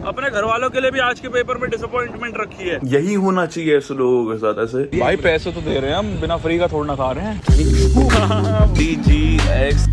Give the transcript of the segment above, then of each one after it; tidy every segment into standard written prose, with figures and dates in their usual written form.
अपने घर वालों के लिए भी आज के पेपर में डिसअपॉइंटमेंट रखी है। यही होना चाहिए ऐसे लोगों के साथ। ऐसे भाई पैसे तो दे रहे हैं हम, बिना फ्री का थोड़ा ना खा रहे हैं। DGX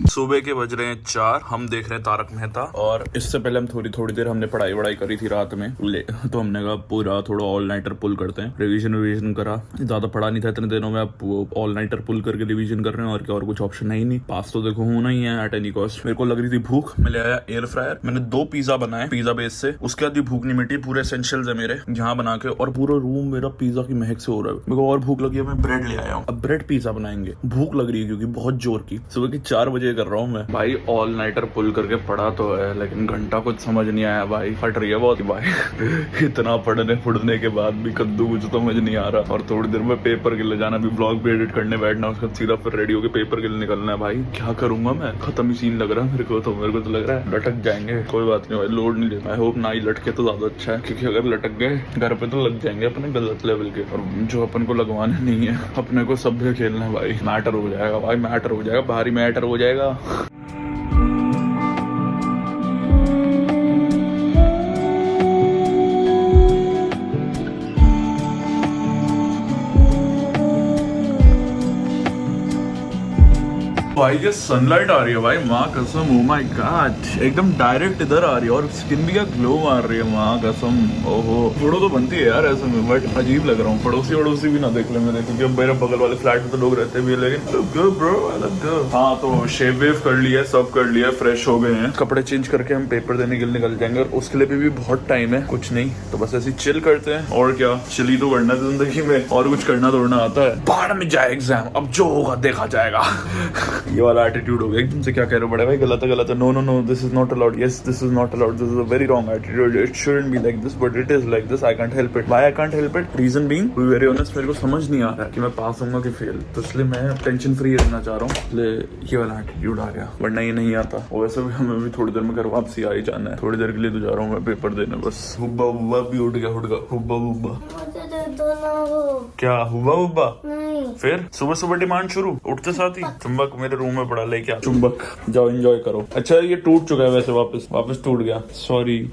सुबह के बज रहे हैं 4। हम देख रहे हैं तारक मेहता। और इससे पहले हम थोड़ी देर हमने पढ़ाई करी थी रात में तो हमने कहा पूरा थोड़ा ऑल नाइटर पुल करते हैं। रिवीजन करा, ज्यादा पढ़ा नहीं था इतने दिनों में। अब ऑल नाइटर पुल करके रिवीजन कर रहे हैं और क्या, और कुछ ऑप्शन है ही नहीं। पास तो देखो होना ही है एट एनी कॉस्ट। मेरे को लग रही थी भूख, मैं ले आया एयर फ्रायर। मैंने 2 पिज्जा बनाए पिज्जा बेस से। उसके बाद भी भूख नहीं मिटी। पूरे एसेंशियल्स है मेरे यहाँ बना के, और पूरा रूम मेरा पिज्जा की महक से हो रहा है। मेरे को और भूख लगी है, मैं ब्रेड ले आया हूँ। अब ब्रेड पिज्जा बनाएंगे। भूख लग रही है क्योंकि बहुत जोर की। सुबह की 4 बजे कर रहा हूँ मैं भाई। ऑल नाइटर पुल करके पढ़ा तो है, लेकिन घंटा कुछ समझ नहीं आया भाई। फट रही है बहुत भाई। इतना पढ़ने के बाद भी कद्दू कुछ समझ नहीं आ रहा। और थोड़ी देर में पेपर के लिए जाना, भी ब्लॉग भी एडिट करने बैठना, उसके सीधा फिर रेडियो के पेपर के लिए निकलना है भाई। क्या करूंगा मैं, खत्म ही सीन लग रहा है मेरे को तो लग रहा है लटक जाएंगे। कोई बात नहीं भाई, लोड नहीं लेना। आई होप ना ही लटके तो ज्यादा अच्छा है, क्योंकि अगर लटक गए घर पे तो लग जाएंगे अपने गलत लेवल के। और जो अपन को लगवाने नहीं है, अपने को सभ्य खेलना है भाई। मैटर हो जाएगा भाई, मैटर हो जाएगा, भारी मैटर हो जाएगा। भाई ये सनलाइट आ रही है भाई, माँ कसम। ओ माय गॉड, एकदम डायरेक्ट इधर आ रही है और स्किन भी क्या ग्लो मार रही है, माँ कसम। ओहो, फोटो तो बनती है यार ऐसे में, बट अजीब लग रहा हूँ। पड़ोसी भी ना देख ले मेरे, क्योंकि अब मेरे बगल वाले फ्लैट में तो लोग रहते भी है, लेकिन हाँ तो शेव वेव कर लिया, सब कर लिया, फ्रेश हो गए हैं। कपड़े चेंज करके हम पेपर देने के लिए निकल जाएंगे, और उसके लिए भी बहुत टाइम है। कुछ नहीं तो बस ऐसे चिल करते हैं। और क्या, चिल तो करना है जिंदगी में, और कुछ करना तोड़ना आता है। बाहर में जाए एग्जाम, अब जो होगा देखा जाएगा। ये वाला एटीट्यूड हो गया एकदम से। क्या कह रहे हो बड़े भाई, गलत है। No this is not allowed. Yes this is not allowed. This is a very wrong attitude. It shouldn't be like this, but it is like this. I can't help it. Why I can't help it? Reason being, to be very honest, मेरे को समझ नहीं आ रहा है कि मैं पास होऊंगा कि फेल। तो इसलिए मैं टेंशन फ्री रहना चाह रहा हूँ, इसलिए ये वाला एटीट्यूड आ गया, वरना ये नहीं आता। और वैसे भी हमें भी थोड़ी देर में घर वापसी आ ही जाना है। थोड़ी देर के लिए तो जा रहा हूँ मैं पेपर देने बस। हुब्बा भी उठ गया, हुब्बा। क्या हुब्बा? फिर सुबह डिमांड शुरू, उठते साथ ही चुंबक मेरे रूम में पड़ा, लेके आ चुंबक, जाओ एंजॉय करो। अच्छा ये टूट चुका है वैसे, वापस टूट गया। सॉरी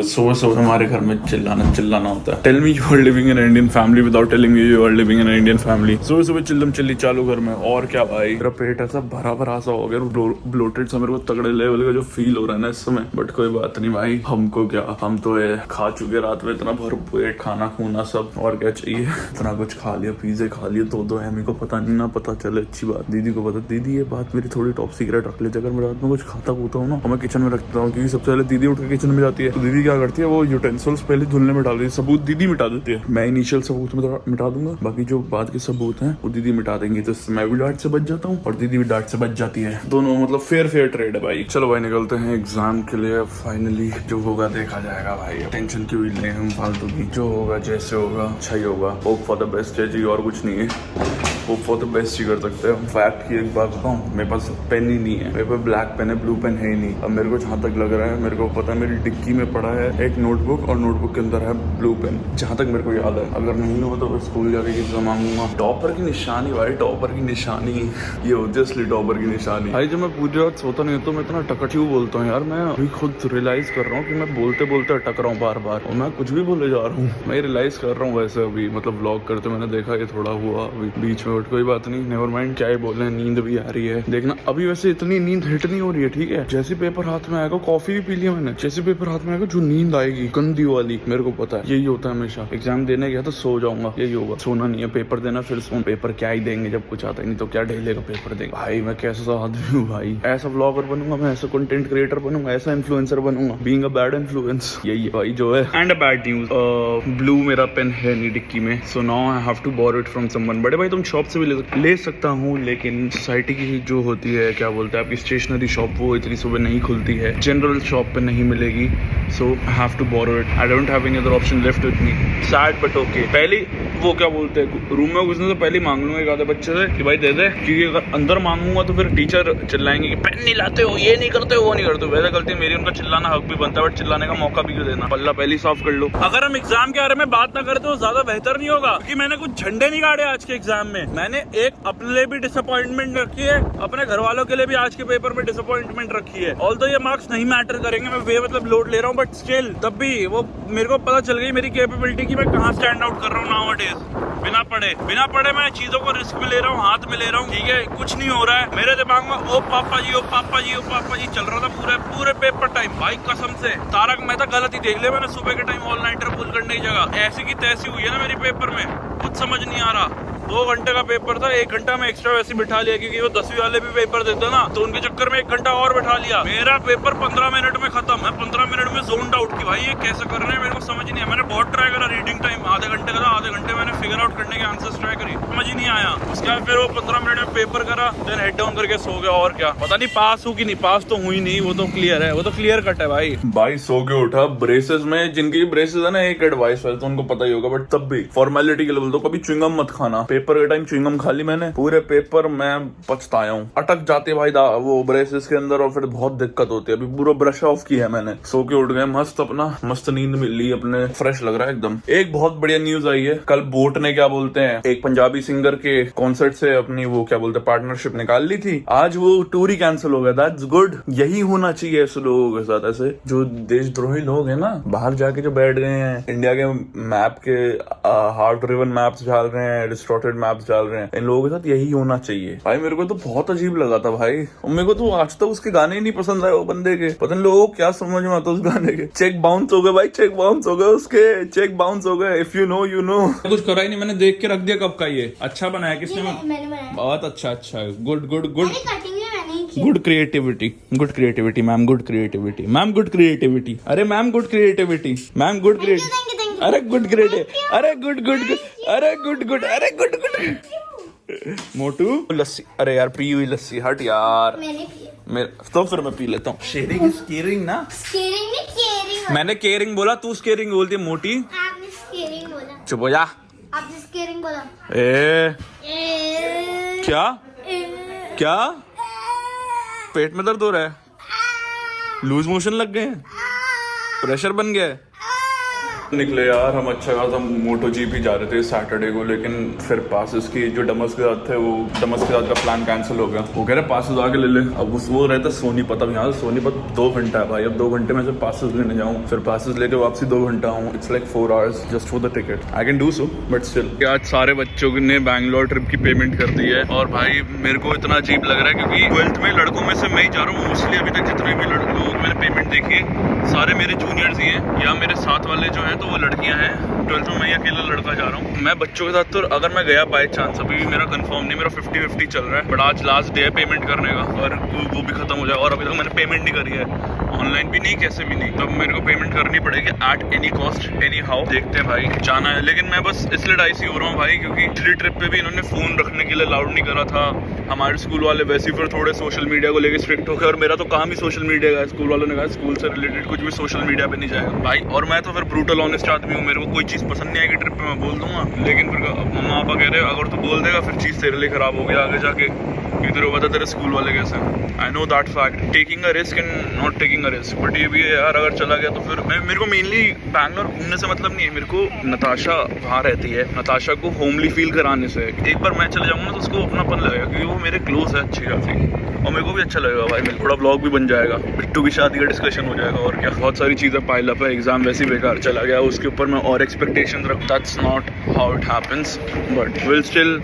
सुबह हमारे घर में चिल्लाना होता है। Tell me you are living in Indian family without telling me you are living in Indian family. सुबह चिल्ली चालू घर में। और क्या भाई, मेरा पेट ऐसा भरा सा हो गया, ब्लोटेड सा। मेरे को तगड़े लेवल का जो फील हो रहा है ना इस समय, बट कोई बात नहीं भाई। हमको क्या, हम तो खा चुके रात में इतना भरपेट खाना खूना सब, और क्या चाहिए। इतना कुछ खा लिया, पिज्जे खा लिए 2 एमी को पता नहीं ना पता चले। अच्छी बात, दीदी को पता। दीदी ये बात मेरी थोड़ी टॉप सीक्रेट रख ले। अगर मैं रात में कुछ खाता होता हूँ ना, मैं किचन में रखता हूँ, क्योंकि सबसे पहले दीदी उठ के किचन में जाती है। तो दीदी क्या करती है, वो यूटेंसिल्स पहले धुलने में डाल देती है। सबूत दीदी मिटा देती है। मैं इनिशियल सबूत मिटा दूंगा, बाकी जो बाद के सबूत हैं वो दीदी मिटा देंगी। तो मैं भी डांट से बच जाता हूँ और दीदी भी डांट से बच जाती है। दोनों मतलब फेयर ट्रेड है भाई। चलो भाई निकलते हैं एग्जाम के लिए। फाइनली जो होगा देखा जाएगा भाई। टेंशन क्यों ले हम फालतू की, जो होगा जैसे होगा अच्छा ही होगा। होप फॉर द बेस्ट है जी, और कुछ नहीं है। होप फॉर द बेस्ट ही कर सकते हैं हम। फैक्ट की एक बात बताऊं, मेरे पास पेन ही नहीं है। मेरे पास ब्लैक पेन है, ब्लू पेन है ही नहीं। अब मेरे को जहाँ तक लग रहा है, मेरे को पता है मेरी डिक्की में पड़ा है एक नोटबुक, और नोटबुक के अंदर है ब्लू पेन, जहाँ तक मेरे को याद है। अगर नहीं हो तो मैं स्कूल जाके किसी से मांगूंगा। टॉपर की निशानी भाई, टॉपर की निशानी ये होती है असली टॉपर की निशानी भाई। जब मैं पूरी रात सोता नहीं तो मैं इतना टकट क्यों बोलता हूँ यार। मैं अभी खुद रियलाइज कर रहा हूँ कि मैं बोलते अटक रहा हूँ बार, और मैं कुछ भी बोले जा रहा हूँ। मैं रियलाइज कर रहा हूँ वैसे अभी, मतलब व्लॉग करते मैंने देखा ये थोड़ा हुआ अभी बीच में, बट कोई बात नहीं, नेवर माइंड। क्या ही बोले, नींद भी आ रही है। देखना अभी वैसे इतनी नींद हिट नहीं हो रही है, ठीक है। जैसे पेपर हाथ में आएगा, कॉफी भी पी लिया मैंने, जैसे पेपर हाथ में आएगा जो नींद आएगी गंदी वाली, मेरे को पता है यही होता है हमेशा। एग्जाम देने गया तो सो जाऊंगा, यही होगा। सोना नहीं है, पेपर देना, फिर सोना। पेपर क्या ही देंगे जब कुछ आता ही नहीं, तो क्या ढेले का पेपर देंगे भाई। मैं कैसा आदमी हूँ भाई, ऐसा व्लॉगर बनूंगा मैं, ऐसा कंटेंट क्रिएटर बनूंगा, ऐसा इन्फ्लुएंसर बनूंगा। बीइंग अ बैड इन्फ्लुएंस, यही है भाई जो है। And a bad news, blue मेरा पेन है नहीं डिक्की में, so now I have to borrow it from someone. बड़े भाई तुम शॉप से भी ले सकता हूँ, लेकिन सोसाइटी की जो होती है, क्या बोलते हैं आपकी स्टेशनरी शॉप, वो इतनी सुबह नहीं खुलती है। जनरल शॉप पे नहीं मिलेगी, so I have to borrow it. I don't have any other option left with me. Sad but okay. पहली वो क्या बोलते हैं, रूम में घुसने से पहले ही मांग लूंगा एक आधे बच्चे से कि भाई दे दे, क्योंकि अगर अंदर मांगूंगा तो फिर टीचर चिल्लाएंगे कि पेन नहीं लाते हो, ये नहीं करते हो, वो नहीं करते हो। वैसे गलती मेरी, उनका चिल्लाना हक भी बनता है, बट चिल्लाने का मौका भी क्यों देना। पल्ला पहले ही साफ कर लो। अगर हम एग्जाम के बारे में बात ना करें तो ज्यादा बेहतर नहीं होगा, क्योंकि मैंने कुछ झंडे नहीं गाड़े आज के एग्जाम में। मैंने एक अपने लिए भी डिसअपॉइंटमेंट रखी है, अपने घर वालों के लिए भी आज के पेपर में डिसअपॉइंटमेंट रखी है। ऑल्दो ये मार्क्स नहीं मैटर करेंगे, मैं मतलब लोड ले रहा हूँ, बट स्टिल तब भी वो मेरे को पता चल गई मेरी कैपेबिलिटी की मैं कहाँ स्टैंड आउट कर रहा हूँ नाउअडेज। बिना पढ़े मैं चीजों को रिस्क में ले रहा हूँ, हाथ में ले रहा हूँ, ठीक है, कुछ नहीं हो रहा है मेरे दिमाग में। ओ पापा जी, ओ पापा जी, ओ पापा जी चल रहा था पूरे पेपर टाइम। भाई कसम से तारक मेहता गलत ही देख ले मैंने, सुबह के टाइम ऑल नाइटर पुल करने की जगह ऐसी की तैसी हुई है ना मेरी पेपर में, कुछ समझ नहीं आ रहा। 2 घंटे का पेपर था, 1 घंटा में एक्स्ट्रा वैसे बिठा लिया क्योंकि वो 10वीं वाले भी पेपर देते ना, तो उनके चक्कर में 1 घंटा और बिठा लिया। मेरा पेपर 15 मिनट में खत्म है, 15 मिनट में जोन आउट की। भाई ये कैसे कर रहे हैं मेरे को समझ नहीं है। मैंने बहुत ट्राई करा, रीडिंग टाइम आधे घंटे का था, आधे घंटे मैंने फिगर आउट करने के आंसर्स ट्राई करी, समझ ही नहीं आया। उसके बाद फिर वो 15 मिनट में पेपर करा, देन हेड डाउन करके सो गया। और क्या पता नहीं पास हूँ कि नहीं, पास तो हुई नहीं, वो तो क्लियर है, वो तो क्लियर कट है। भाई सो के उठा ब्रेसेस में, जिनकी ब्रेसेस है ना, एक एडवाइस है तो उनको पता ही होगा, बट तब भी फॉर्मेलिटी के लिए बोल दो, कभी च्युइंगम मत खाना। पेपर के टाइम च्युइंगम खा ली मैंने, पूरे पेपर में पछताया हूँ। अटक जाते भाई वो ब्रेसेस के अंदर और फिर बहुत दिक्कत होती है। अभी पूरा ब्रश ऑफ किया है मैंने, सो के उठ गए मस्त, अपना मस्त नींद मिल ली, अपने फ्रेश लग रहा है एकदम। एक बहुत बढ़िया न्यूज आई है, कल बोट ने क्या बोलते हैं एक पंजाबी सिंगर के कॉन्सर्ट से अपनी वो क्या बोलते हैं पार्टनरशिप निकाल ली थी। आज वो टूर ही कैंसिल हो गया। दैट्स गुड, यही होना चाहिए ऐसे लोगों के साथ। ऐसे जो देशद्रोही लोग हैं ना, बाहर जाके जो बैठ गए हैं, इंडिया के मैप के हार्ड ड्रिवन मैप्स डाल रहे हैं, डिस्टॉर्टेड मैप्स डाल रहे हैं, इन लोगों के साथ यही होना चाहिए। भाई मेरे को तो बहुत अजीब लगा था भाई, और मेरे को तो आज तक उसके गाने ही नहीं पसंद आए वो बंदे के। पता नहीं लोगों को क्या समझ में आता उस गाने के। चेक बाउंस हो गए भाई, चेक बाउंस हो गए उसके, चेक बाउंस हो गए। If you know you know. कुछ करा ही नहीं, मैंने देख के रख दिया कब का। ये अच्छा बनाया किसने? मैंने बनाया। बहुत अच्छा, good cutting good creativity ma'am, good creativity ma'am, good creativity. अरे ma'am good creativity ma'am, good creativity. अरे गुड क्रिएटिव, अरे गुड गुड गुड, अरे गुड गुड, अरे गुड गुड। मोटू लस्सी, अरे यार पी हुई लस्सी, हट यार। मैं तो फिर मैं पी लेता हूँ। शेयरिंग इज केयरिंग ना, स्केरिंग नहीं केयरिंग। मैंने केयरिंग बोला, तू स्केयरिंग बोलती है मोटी। आपने स्केरिंग बोला। चुप हो जा। आपने स्केरिंग बोला। क्या क्या पेट में दर्द हो रहा है? लूज मोशन लग गए हैं? प्रेशर बन गया है? निकले यार हम अच्छा खासा मोटो जीपी जा रहे थे सैटरडे को, लेकिन फिर पासेस की जो डमस के साथ थे, वो डमस के साथ का प्लान कैंसिल हो गया। वो कह रहे पासेस आके ले ले। अब वो रहता सोनीपत, अब यहाँ से सोनीपत 2 घंटा है भाई। अब 2 घंटे में से पासेस लेने जाऊँ, फिर पासेस लेके वापसी 2 घंटा हूँ। It's like 4 hours just for the ticket. I can do so but still. आज सारे बच्चों ने बैंगलोर ट्रिप की पेमेंट कर दी है, और भाई मेरे को इतना अजीब लग रहा है क्योंकि 12th में लड़कों में से मैं ही जा रहा हूँ मोस्टली। अभी तक जितने भी लोग मैंने पेमेंट देखी है सारे मेरे जूनियर्स ही हैं, या मेरे साथ वाले जो हैं तो वो लड़कियां हैं। 12th में मैं अकेला लड़का जा रहा हूँ। मैं बच्चों के साथ तो अगर मैं गया बाय चांस, अभी भी मेरा कंफर्म नहीं, मेरा 50-50 चल रहा है, बट आज लास्ट डे है पेमेंट करने का, और वो भी खत्म हो जाए। और अभी तक मैंने पेमेंट नहीं करी है, ऑनलाइन भी नहीं, कैसे भी नहीं। तब मेरे को पेमेंट करनी पड़ेगी at any cost, any how. देखते हैं भाई, जाना है। लेकिन मैं बस इसलिए डाइसी हो रहा हूँ भाई क्योंकि पिछली ट्रिप पे भी इन्होंने फोन रखने के लिए अलाउड नहीं करा था। हमारे स्कूल वाले वैसे ही फिर थोड़े सोशल मीडिया को लेकर स्ट्रिक्ट हो गए, और मेरा तो काम ही सोशल मीडिया का है। स्कूल वालों ने कहा स्कूल से रिलेटेड कुछ भी सोशल मीडिया पे नहीं जाएगा भाई। और मैं तो फिर ब्रूटल ऑनेस्ट आदमी हूँ, मेरे को कोई चीज़ पसंद नहीं आएगी ट्रिप पे मैं बोल दूंगा, लेकिन फिर मम्मा पापा कह रहे हैं अगर तू बोल देगा फिर चीज़ तेरे लिए खराब हो गया आगे जाके, क्योंकि तेरे को पता तेरे स्कूल वाले कैसे। I know that fact, taking a risk and not taking a risk. But ये भी है यार, अगर चला गया तो फिर मेरे को मेनली बैंगलोर घूमने से मतलब नहीं है, मेरे को नताशा वहाँ रहती है, नताशा को होमली फील कराने से। एक बार मैं चले जाऊँगा ना तो उसको अपनापन लगेगा, क्योंकि वो मेरे क्लोज है अच्छी खासी, और मेरे को भी अच्छा लगेगा भाई। मेरे थोड़ा ब्लॉग भी बन जाएगा, बिट्टू की शादी का डिस्कशन हो जाएगा, और क्या बहुत सारी चीज़ें पाइल अप है। एग्जाम वैसे ही बेकार चला गया, उसके ऊपर मैं और एक्सपेक्टेशन रख, that's not how it happens, but will still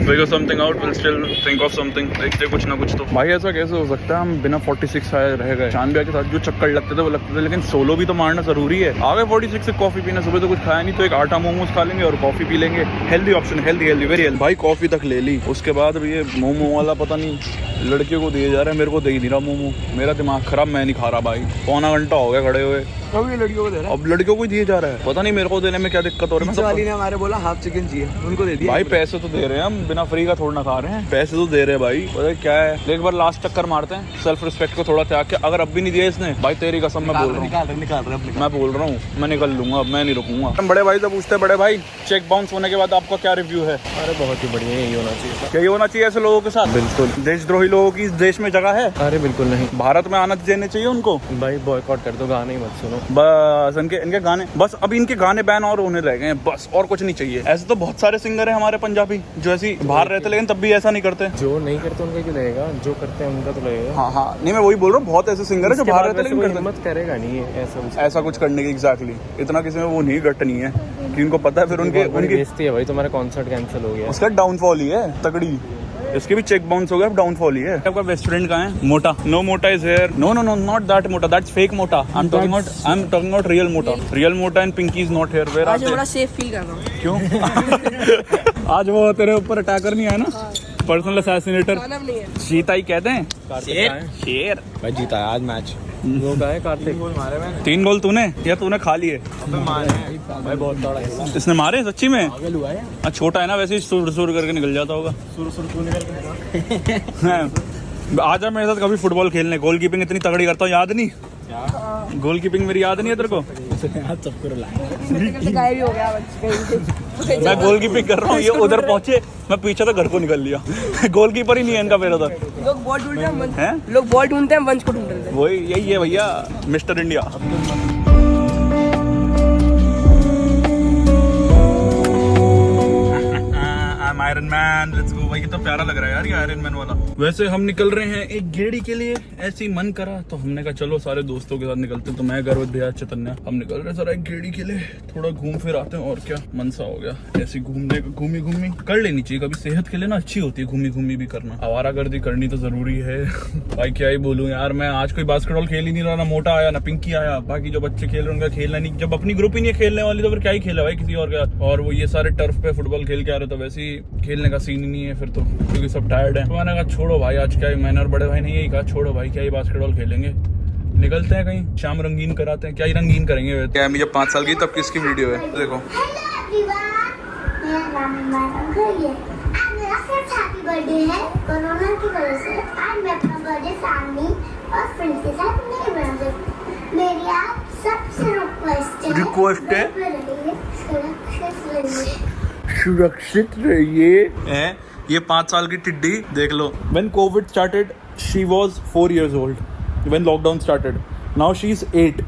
figure something out, will still think of something. देखते कुछ ना कुछ तो। भाई ऐसा कैसे हो सकता है हम बिना 46 आए रह गए? चांद के साथ जो चक्कर लगते थे वो लगते थे, लेकिन सोलो भी तो मारना जरूरी है। आगे 46 से कॉफी पीना, सुबह तो कुछ खाया नहीं, तो एक आटा मोमोज खा लेंगे और कॉफी पी लेंगे। Healthy option, healthy very healthy. भाई कॉफी तक ले ली, उसके बाद भी ये मोमो वाला पता नहीं लड़कियों को दिए जा रहे हैं, मेरे को दे ही नहीं रहा मोमो। मेरा दिमाग खराब, मैं नहीं खा रहा भाई। पौना घंटा हो गया खड़े हुए, अब ये लड़कियों को दे रहा है। अब लड़कियों को दिए जा रहा है, पता नहीं मेरे को देने में क्या दिक्कत हो रही है। वाली ने हमारे बोला हाफ चिकन चाहिए, उनको दे दिया। भाई पैसे तो दे रहे हैं हम, बिना फ्री का थोड़ा ना खा रहे हैं, पैसे तो दे रहे हैं भाई। पता है क्या है, एक बार लास्ट चक्कर मारते हैं, सेल्फ रिस्पेक्ट को थोड़ा त्याग के। अगर अब भी नहीं दिया इसने, भाई तेरी कसम मैं बोल रहा हूँ, मैं बोल रहा हूँ मैं निकल लूंगा, अब मैं नहीं रुकूंगा। हम बड़े भाई से पूछते हैं, बड़े भाई चेक बाउंस होने के बाद आपका क्या रिव्यू है? अरे बहुत ही बढ़िया, यही होना चाहिए। यही होना चाहिए ऐसे लोगों के साथ। बिल्कुल। देशद्रोही लोगों की इस देश में जगह है? अरे बिल्कुल नहीं। भारत में आना देने चाहिए उनको। भाई बॉयकॉट कर दो, गाने ही मत सुनो बस इनके गाने, बस अब इनके गाने बैन और उन्हें रह गए हैं बस, और कुछ नहीं चाहिए। ऐसे तो बहुत सारे सिंगर हैं हमारे पंजाबी जो ऐसी बाहर रहते लेकिन तब भी ऐसा नहीं करते। जो नहीं करते उनका क्यों लगेगा, जो करते हैं उनका तो लगेगा। हाँ हाँ, नहीं मैं वही बोल रहा हूँ, बहुत ऐसे सिंगर है जो बाहर रहते लेकिन करते हिम्मत करेगा नहीं है ऐसा कुछ करने की। एग्जैक्टली, इतना किसी में वो नहीं गट नहीं है कि उनको पता है फिर उनकी बेइज्जती है भाई, तुम्हारा कॉन्सर्ट कैंसिल हो गया। उसका डाउनफॉल ही है तगड़ी, इसके भी चेक बाउंस हो गया, डाउनफॉल ही है। आपका बेस्ट फ्रेंड कहाँ है? Mota. No Mota is here. No no no, not that Mota, that's fake Mota. I am talking about real Mota. Real Mota and Pinky is not here. Where are they? बड़ा सेफ फील कर रहा हूँ। क्यों? आज वो तेरे ऊपर अटैकर नहीं आया ना, पर्सनल असैसिनेटर। मानव नहीं है। चीता ही कहते हैं। शेर भाई जीता है आज मैच। वो का है कार्तिक, 3 गोल मारे मैंने। 3 गोल तूने या तूने खा लिए? भाई बहुत तगड़ा है। इसने मारे सच्ची में? पागल हुआ है। छोटा है ना, वैसे ही सुर सुर करके निकल जाता होगा। आजा मेरे साथ कभी फुटबॉल खेलने। गोलकीपिंग इतनी तगड़ी करता हूँ, याद नहीं? गोलकीपिंग मेरी याद नहीं है तेरे को? गायब हो गया। मैं गोलकीपिंग कर रहा हूँ, ये उधर पहुंचे, मैं पीछे तो घर को निकल लिया। गोलकीपर ही नहीं है इनका मेरा तो। लोग बॉल ढूंढते हैं, लोग बॉल ढूंढते हैं, वंश को ढूंढ रहे हैं। वही यही है भैया, mister India. Iron man, let's go भाई। कितना प्यारा लग रहा है यार ये आयरन मैन वाला। वैसे हम निकल रहे हैं एक गेड़ी के लिए, ऐसे ही मन करा तो हमने कहा चलो सारे दोस्तों के साथ निकलते हैं। तो मैं गर्व भैया चैतन्य हम निकल रहे हैं सारा एक गेड़ी के लिए, थोड़ा घूम फिर आते हैं। और क्या मन सा हो गया ऐसी घूमने, घूमी कर लेनी चाहिए कभी, सेहत के लिए ना अच्छी होती है घूमी भी करना। आवारागर्दी करनी तो जरूरी है। भाई क्या ही बोलूं यार, मैं आज कोई बास्केटबॉल खेल ही नहीं रहा, ना मोटा आया ना पिंकी आया। बाकी जो बच्चे खेल रहे हैं उनका खेलना नहीं, जब अपनी ग्रुप ही नहीं खेलने वाली तो फिर क्या ही खेला भाई किसी और का। और वो ये सारे टर्फ पे फुटबॉल खेल के आ रहे तो वैसे ही खेलने का सीन ही नहीं है फिर तो, क्योंकि सब टायर्ड है। तो मैंने कहा छोड़ो भाई, आज क्या ही, मैंने और बड़े भाई ने यही कहा छोड़ो भाई, क्या ही बास्केटबॉल खेलेंगे, निकलते हैं कहीं शाम रंगीन कराते हैं। क्या ही रंगीन करेंगे। क्या जब 5 साल की तब किसकी वीडियो है देखो। मेरा नाम इमरान है। आज मेरा फर्स्ट हैप्पी बर्थडे है। कोरोना की वजह से आज मैं अपना बर्थडे फैमिली और फ्रेंड्स के साथ नहीं मना सकती। मेरी आप सबसे रिक्वेस्ट है सुरक्षित रहिए। ये 5 साल की टिड्डी देख लो। When COVID started, she was 4 years old. When lockdown started, now she is 8.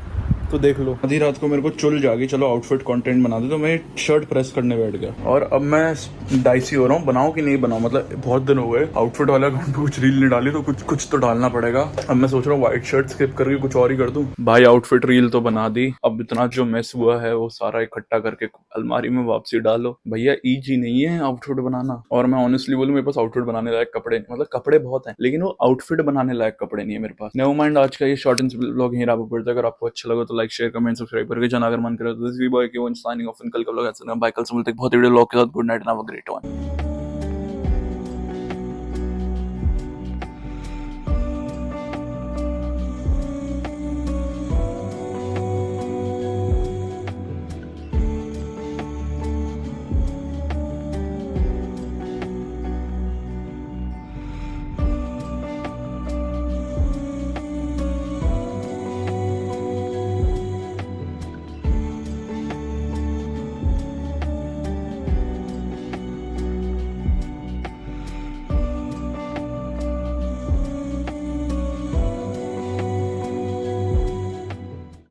तो देख लो, आधी रात को मेरे को चुल जागी, चलो आउटफिट कंटेंट बना दे, तो मैं शर्ट प्रेस करने बैठ गया। और अब मैं डाइसी हो रहा हूँ, बनाऊं कि नहीं बनाऊं। मतलब बहुत दिन हो गए आउटफिट वाला अकाउंट पे कुछ रील नहीं डाली, तो कुछ तो डालना पड़ेगा। अब मैं सोच रहा हूँ व्हाइट शर्ट स्किप करके कुछ और ही कर दूं। भाई आउटफिट रील तो बना दी, अब इतना जो मेस हुआ है वो सारा इकट्ठा करके अलमारी में वापसी डालो। भैया ईजी नहीं है आउटफिट बनाना। और मैं ऑनेस्टली बोलूं, मेरे पास आउटफिट बनाने लायक कपड़े, मतलब कपड़े बहुत हैं लेकिन वो आउटफिट बनाने लायक कपड़े नहीं है मेरे पास। नेवर माइंड, आज का ये शॉर्ट एंड व्लॉग यहीं रहा पड़ता है। अगर आपको अच्छा लगा तो लाइक शेयर कमेंट सब्सक्राइब करके जाना अगर मन करे तो। दिस वी बॉय के वन साइनिंग ऑफ। कल का व्लॉग ऐसा बाय, कल से मिलते हैं बहुत ही वीडियो व्लॉग के साथ। Good night and have a great one.